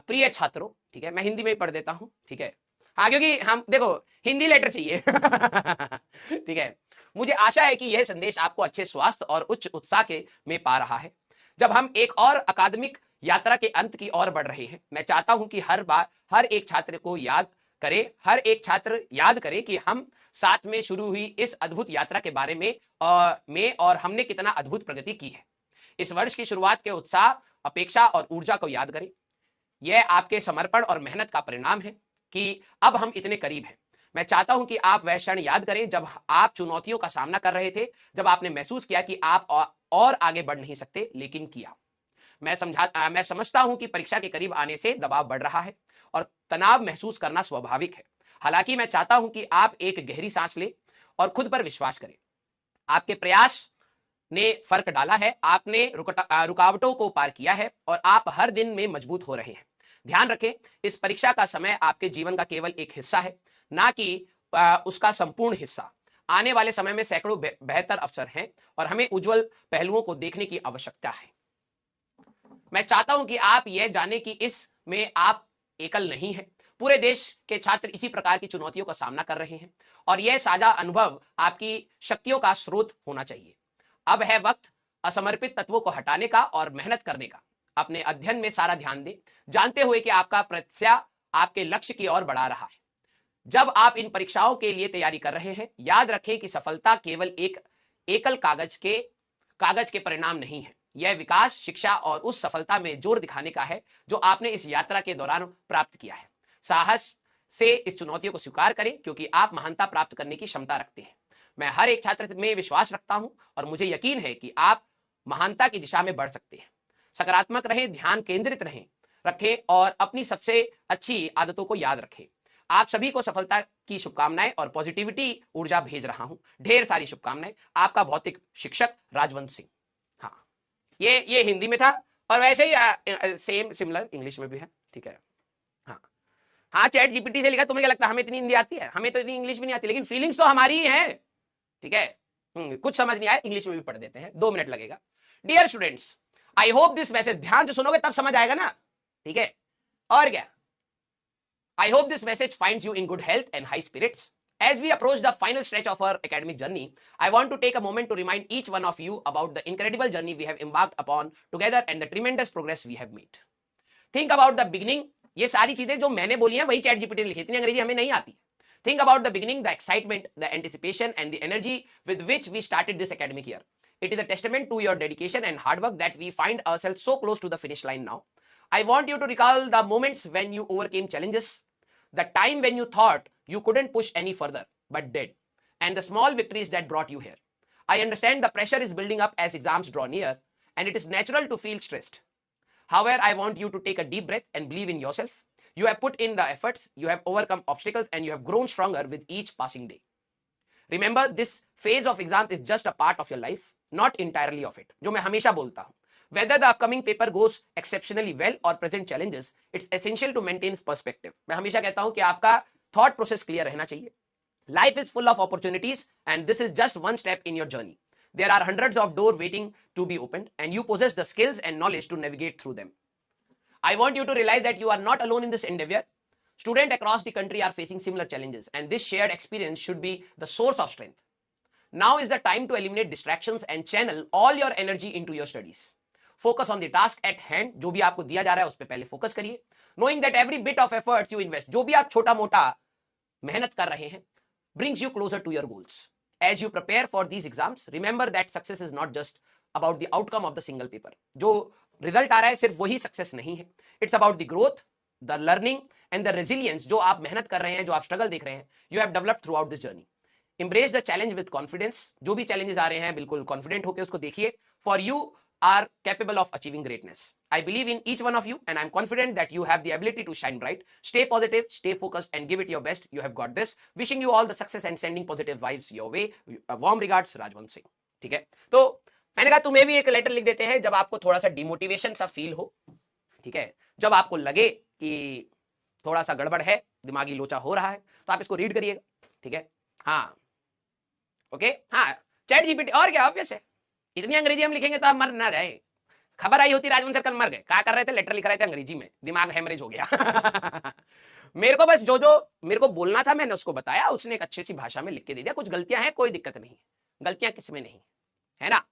प्रिय छात्रों, ठीक है, मैं हिंदी में ही पढ़ देता हूं, ठीक है। हाँ, क्योंकि हम देखो हिंदी लेटर चाहिए ठीक है। मुझे आशा है कि यह संदेश आपको अच्छे स्वास्थ्य और उच्च उत्साह के में पा रहा है। जब हम एक और अकादमिक यात्रा के अंत की ओर बढ़ रहे हैं, मैं चाहता हूं कि हर एक छात्र को याद करे, हर एक छात्र याद करे कि हम साथ में शुरू हुई इस अद्भुत यात्रा के बारे में और हमने कितना अद्भुत प्रगति की है। इस वर्ष की शुरुआत के उत्साह, अपेक्षा और ऊर्जा को याद करें। यह आपके समर्पण और मेहनत का परिणाम है कि अब हम इतने करीब हैं। मैं चाहता हूं कि आप वह क्षण याद करें जब आप चुनौतियों का सामना कर रहे थे, जब आपने महसूस किया कि आप और आगे बढ़ नहीं सकते, लेकिन किया। मैं समझता हूं कि परीक्षा के करीब आने से दबाव बढ़ रहा है और तनाव महसूस करना स्वाभाविक है। हालांकि मैं चाहता हूं कि आप एक गहरी सांस लें और खुद पर विश्वास करें। आपके प्रयास ने फर्क डाला है, आपने रुकावटों को पार किया है और आप हर दिन में मजबूत हो रहे हैं। ध्यान रखें, इस परीक्षा का समय आपके जीवन का केवल एक हिस्सा है, ना कि उसका संपूर्ण हिस्सा। आने वाले समय में सैकड़ों बेहतर अवसर हैं और हमें उज्जवल पहलुओं को देखने की आवश्यकता है। मैं चाहता हूं कि आप यह जाने कि इसमें आप एकल नहीं हैं। पूरे देश के छात्र इसी प्रकार की चुनौतियों का सामना कर रहे हैं और यह साझा अनुभव आपकी शक्तियों का स्रोत होना चाहिए। अब है वक्त असमर्पित तत्वों को हटाने का और मेहनत करने का। अपने अध्ययन में सारा ध्यान दें, जानते हुए कि आपका प्रत्याशा आपके लक्ष्य की ओर बढ़ा रहा है। जब आप इन परीक्षाओं के लिए तैयारी कर रहे हैं, याद रखें कि सफलता केवल एक एकल कागज के परिणाम नहीं है। यह विकास, शिक्षा और उस सफलता में जोर दिखाने का है जो आपने इस यात्रा के दौरान प्राप्त किया है। साहस से इस चुनौतियों को स्वीकार करें, क्योंकि आप महानता प्राप्त करने की क्षमता रखते हैं। मैं हर एक छात्र में विश्वास रखता हूं और मुझे यकीन है कि आप महानता की दिशा में बढ़ सकते हैं। सकारात्मक रहें, ध्यान केंद्रित रखें और अपनी सबसे अच्छी आदतों को याद रखें। आप सभी को सफलता की शुभकामनाएं और पॉजिटिविटी ऊर्जा भेज रहा हूं। ढेर सारी शुभकामनाएं। आपका भौतिक शिक्षक राजवंश सिंह। हाँ, ये हिंदी में था और वैसे ही सेम सिमिलर इंग्लिश में भी है, ठीक है। हाँ हाँ, चैट जीपीटी से लिखा। तुम्हें क्या लगता है हमें इतनी हिंदी आती है? हमें तो इतनी इंग्लिश भी नहीं आती, लेकिन फीलिंग्स तो हमारी ही है, ठीक है। कुछ समझ नहीं आया, इंग्लिश में भी पढ़ देते हैं, 2 मिनट लगेगा। Dear students, I hope this message, ध्यान से सुनोगे तब समझ आएगा ना, ठीक है। और क्या, I hope this message finds you in good health and high spirits. As we approach the final stretch of our academic journey, I want to take a moment to remind each one of you about the incredible journey we have embarked upon together and the tremendous progress we have made. Think about the beginning. ये सारी चीजें जो मैंने बोली हैं वही chat GPT ने लिखी, इतनी अंग्रेजी हमें नहीं आती। Think about the beginning, the excitement, the anticipation and the energy with which we started this academic year. It is a testament to your dedication and hard work that we find ourselves so close to the finish line now. I want you to recall the moments when you overcame challenges, the time when you thought you couldn't push any further but did, and the small victories that brought you here. I understand the pressure is building up as exams draw near, and it is natural to feel stressed. However, I want you to take a deep breath and believe in yourself. You have put in the efforts, you have overcome obstacles, and you have grown stronger with each passing day. Remember, this phase of exam is just a part of your life, not entirely of it. जो मैं हमेशा बोलता हूं, whether the upcoming paper goes exceptionally well or present challenges, it's essential to maintain perspective. मैं हमेशा कहता हूं कि आपका thought process clear रहना चाहिए. Life is full of opportunities and this is just one step in your journey. There are hundreds of doors waiting to be opened and you possess the skills and knowledge to navigate through them. I want you to realize that you are not alone in this endeavor. Students across the country are facing similar challenges and this shared experience should be the source of strength. Now is the time to eliminate distractions and channel all your energy into your studies. Focus on the task at hand. जो भी आपको दिया जा रहा है उस पर पहले फोकस करिए. Knowing that every bit of effort you invest, जो भी आप छोटा मोटा मेहनत कर रहे हैं, brings you closer to your goals. As you prepare for these exams, remember that success is not just about the outcome of the single paper. जो रिजल्ट आ रहा है सिर्फ वही सक्सेस नहीं है. It's about the growth, the learning and the resilience जो आप मेहनत कर रहे हैं, जो आप स्ट्रगल देख रहे हैं, you have developed throughout this journey. Embrace the challenge with confidence. जो भी challenges आ रहे हैं बिल्कुल confident होकर उसको देखिए. For you are capable of achieving greatness. I believe in each one of you and I'm confident that you have the ability to shine bright. Stay positive, stay focused and give it your best. You have got this. Wishing you all the success and sending positive vibes your way. Warm regards, राजवंश सिंह. ठीक है, तो मैंने कहा तुम्हें भी एक letter लिख देते हैं जब आपको थोड़ा सा डिमोटिवेशन सा फील हो, ठीक है, जब आपको लगे कि थोड़ा सा गड़बड़ है, दिमागी लोचा हो रहा है, तो आप इसको रीड करिएगा, ठीक है। हाँ ओके, हाँ चैट जीपीटी, और क्या ऑब्वियस है, इतनी अंग्रेजी हम लिखेंगे तो आप मर ना रहे, खबर आई होती राजवंश सर कल मर गए, क्या कर रहे थे, लेटर लिख रहे थे अंग्रेजी में, दिमाग हेमरेज हो गया। मेरे को बस जो जो मेरे को बोलना था मैंने उसको बताया, उसने एक अच्छी सी भाषा में लिख के दे दिया। कुछ गलतियां हैं, कोई दिक्कत नहीं, गलतियां किसमें नहीं है ना।